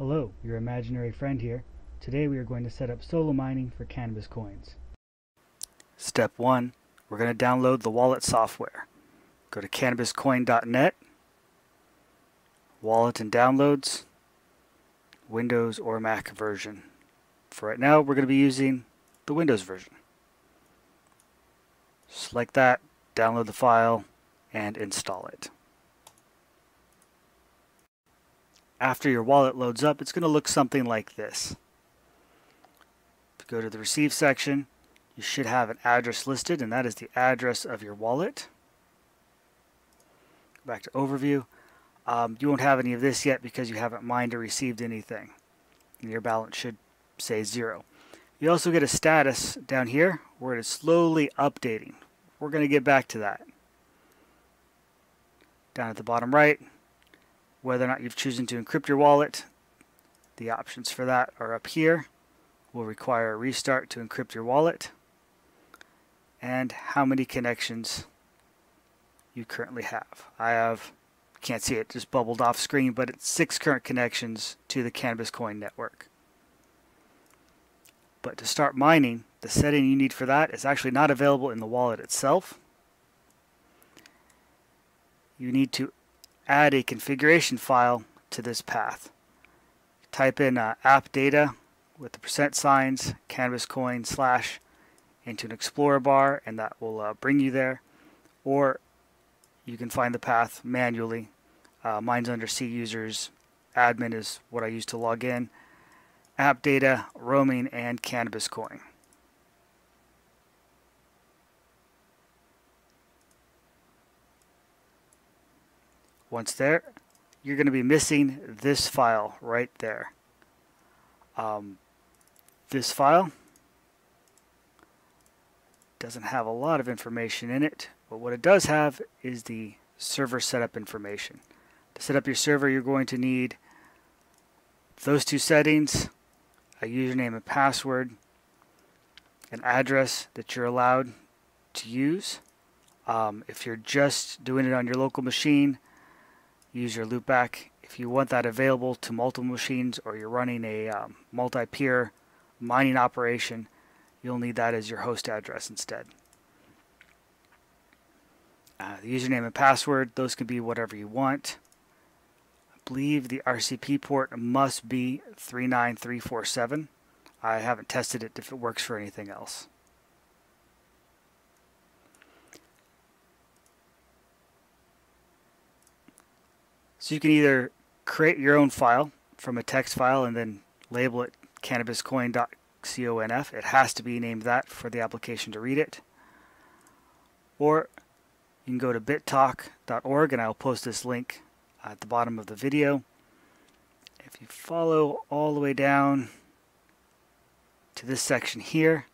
Hello, your imaginary friend here. Today we are going to set up solo mining for cannabis coins. Step 1. We're going to download the wallet software. Go to CannabisCoin.net, Wallet and Downloads, Windows or Mac version. For right now, we're going to be using the Windows version. Select that, download the file, and install it. After your wallet loads up, it's going to look something like this. If you go to the Receive section, you should have an address listed, and that is the address of your wallet. Go back to Overview. You won't have any of this yet because you haven't mined or received anything. Your balance should say 0. You also get a status down here where it is slowly updating. We're going to get back to that. Down at the bottom right, whether or not you've chosen to encrypt your wallet, the options for that are up here. Will require a restart to encrypt your wallet, and how many connections you currently have. Can't see it, just bubbled off screen, but it's 6 current connections to the CannabisCoin network. But to start mining, the setting you need for that is actually not available in the wallet itself. You need to add a configuration file to this path. Type in app data with the %, CannabisCoin / into an Explorer bar, and that will bring you there. Or you can find the path manually. Mine's under C users. Admin is what I use to log in. App data, roaming, and CannabisCoin. Once there, you're going to be missing this file right there. This file doesn't have a lot of information in it, but what it does have is the server setup information. To set up your server, you're going to need those 2 settings, a username and password, an address that you're allowed to use. If you're just doing it on your local machine, use your loopback. If you want that available to multiple machines, or you're running a multi-peer mining operation, you'll need that as your host address instead. The username and password, those can be whatever you want. I believe the RCP port must be 39347. I haven't tested it if it works for anything else. So you can either create your own file from a text file and then label it CannabisCoin.conf. It has to be named that for the application to read it. Or you can go to bittalk.org, and I'll post this link at the bottom of the video. If you follow all the way down to this section here,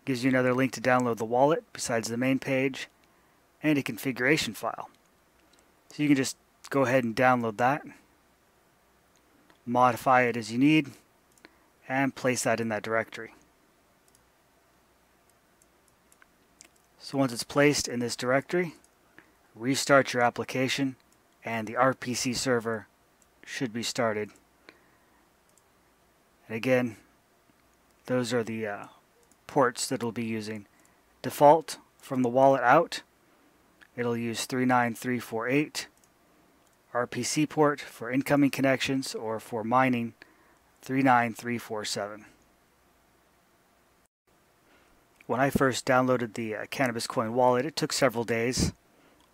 it gives you another link to download the wallet besides the main page, and a configuration file. So you can just go ahead and download that, modify it as you need, and place that in that directory. So once it's placed in this directory, restart your application, and the RPC server should be started. And again, those are the ports that it'll be using. Default from the wallet out, it'll use 39348. RPC port for incoming connections, or for mining, 39347. When I first downloaded the CannabisCoin wallet, it took several days,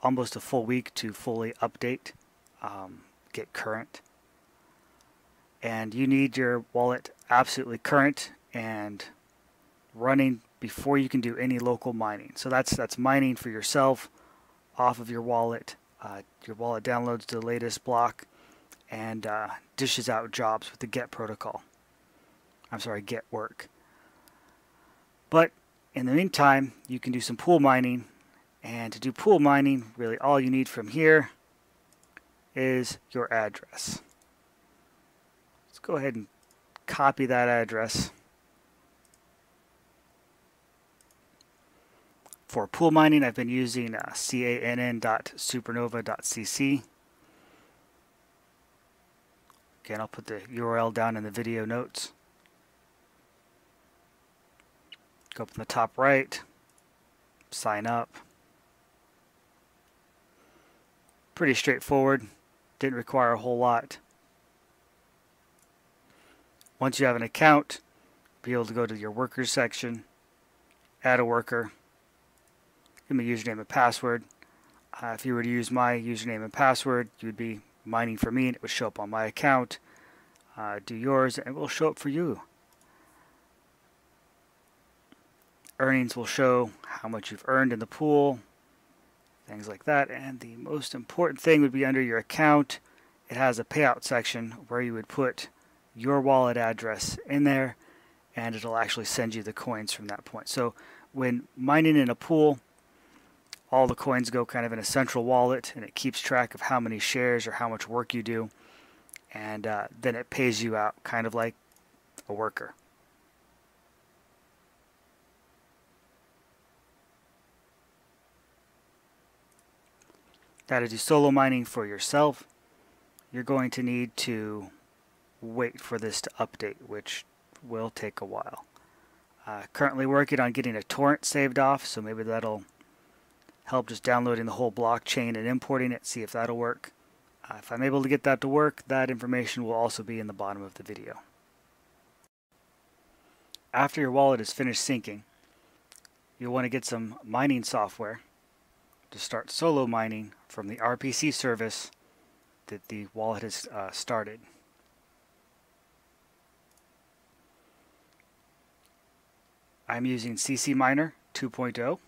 almost a full week to fully update, get current. And you need your wallet absolutely current and running before you can do any local mining. So that's mining for yourself off of your wallet. Your wallet downloads the latest block and dishes out jobs with the GET protocol. GET work. But in the meantime, you can do some pool mining. And to do pool mining, really all you need from here is your address. Let's go ahead and copy that address. For pool mining, I've been using cann.supernova.cc. Again, I'll put the URL down in the video notes. Go up in the top right, sign up. Pretty straightforward, didn't require a whole lot. Once you have an account, be able to go to your workers section, add a worker, give them a username and password. If you were to use my username and password, you would be mining for me and it would show up on my account. Do yours and it will show up for you. Earnings will show how much you've earned in the pool, things like that. And the most important thing would be under your account. It has a payout section where you would put your wallet address in there and it'll actually send you the coins from that point. So when mining in a pool, all the coins go kind of in a central wallet and it keeps track of how many shares or how much work you do, and then it pays you out kind of like a worker. Now to do solo mining for yourself, you're going to need to wait for this to update, which will take a while. Currently working on getting a torrent saved off, so maybe that'll help just downloading the whole blockchain and importing it, see if that'll work. If I'm able to get that to work, that information will also be in the bottom of the video. After your wallet is finished syncing, you'll want to get some mining software to start solo mining from the RPC service that the wallet has started. I'm using CC Miner 2.0.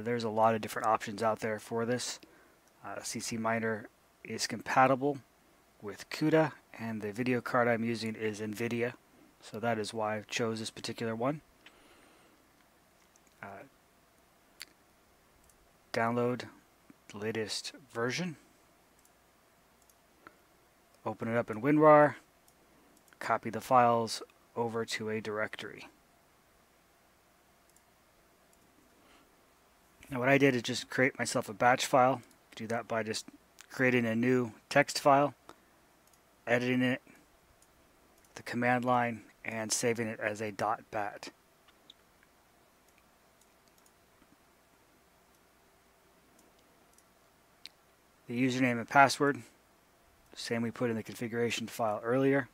There's a lot of different options out there for this. CC Miner is compatible with CUDA, and the video card I'm using is NVIDIA, so that is why I chose this particular one. Download the latest version, open it up in WinRAR, copy the files over to a directory. Now what I did is just create myself a batch file. Do that by just creating a new text file, editing it, the command line, and saving it as a .bat. The username and password, same we put in the configuration file earlier.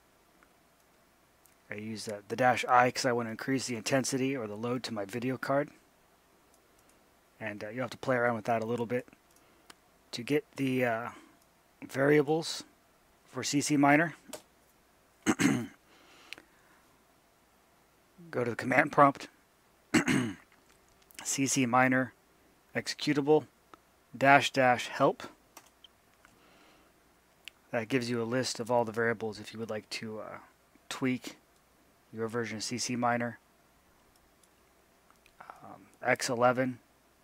I use the -I because I want to increase the intensity or the load to my video card. And you'll have to play around with that a little bit. To get the variables for CC Miner, go to the command prompt, CC Miner executable --help. That gives you a list of all the variables if you would like to tweak your version of CC Miner. X11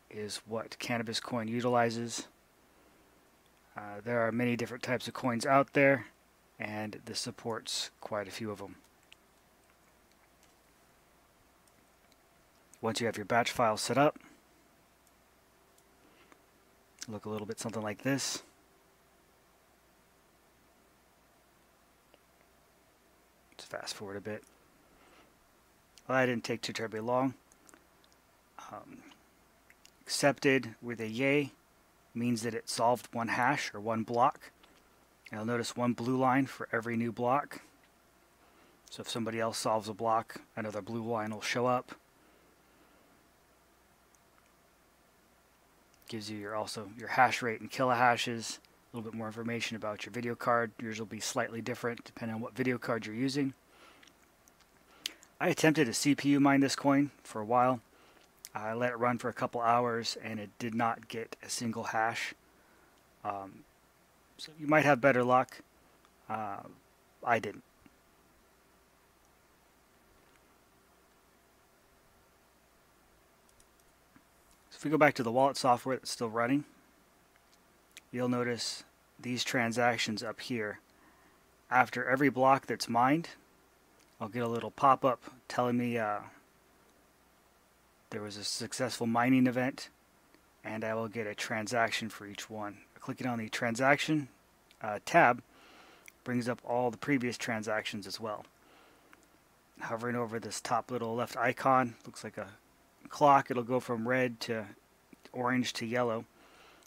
is what CannabisCoin utilizes. There are many different types of coins out there, and this supports quite a few of them. Once you have your batch file set up, look a little bit something like this. Let's fast forward a bit. Well, that didn't take too terribly long. Accepted with a yay means that it solved one hash or one block. And you'll notice one blue line for every new block. So if somebody else solves a block, another blue line will show up. Gives you also your hash rate and kilohashes, a little bit more information about your video card. Yours will be slightly different depending on what video card you're using. I attempted to CPU mine this coin for a while. I let it run for a couple hours and it did not get a single hash. So you might have better luck. I didn't. So if we go back to the wallet software that's still running, you'll notice these transactions up here. After every block that's mined, I'll get a little pop-up telling me there was a successful mining event, and I will get a transaction for each one. Clicking on the transaction tab brings up all the previous transactions as well. Hovering over this top little left icon, looks like a clock. It'll go from red to orange to yellow.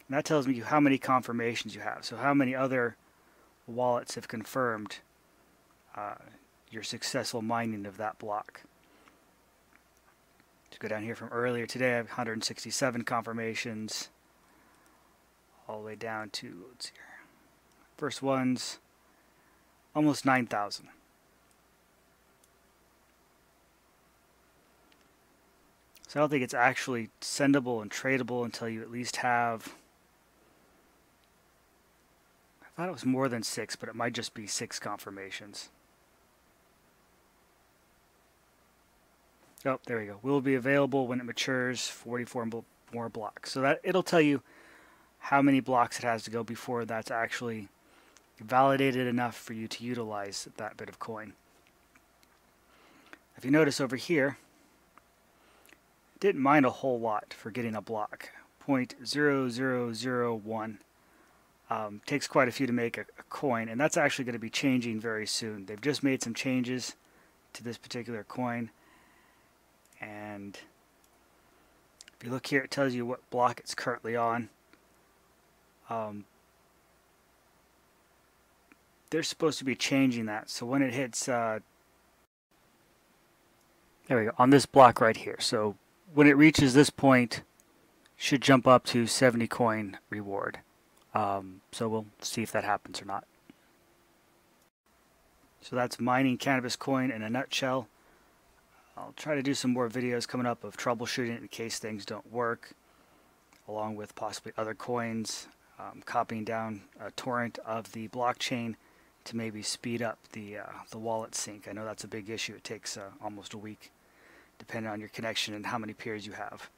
And that tells me how many confirmations you have. So how many other wallets have confirmed your successful mining of that block. To go down here from earlier today, I have 167 confirmations. All the way down to, let's see here, first one's almost 9,000. So I don't think it's actually sendable and tradable until you at least have, I thought it was more than 6, but it might just be 6 confirmations. Oh, there we go. Will be available when it matures, 44 more blocks. So that it'll tell you how many blocks it has to go before that's actually validated enough for you to utilize that bit of coin. If you notice over here, it didn't mine a whole lot for getting a block. 0.0001. Takes quite a few to make a coin, and that's actually going to be changing very soon. They've just made some changes to this particular coin, and if you look here, it tells you what block it's currently on. They're supposed to be changing that, so when it hits there we go, on this block right here, so when it reaches this point, it should jump up to 70 coin reward. So we'll see if that happens or not. So that's mining CannabisCoin in a nutshell. I'll try to do some more videos coming up of troubleshooting in case things don't work, along with possibly other coins, copying down a torrent of the blockchain to maybe speed up the wallet sync. I know that's a big issue. It takes almost a week, depending on your connection and how many peers you have.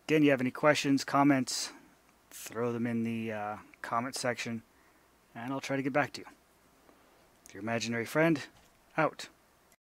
Again, you have any questions, comments, throw them in the comment section, and I'll try to get back to you. Your imaginary friend, out.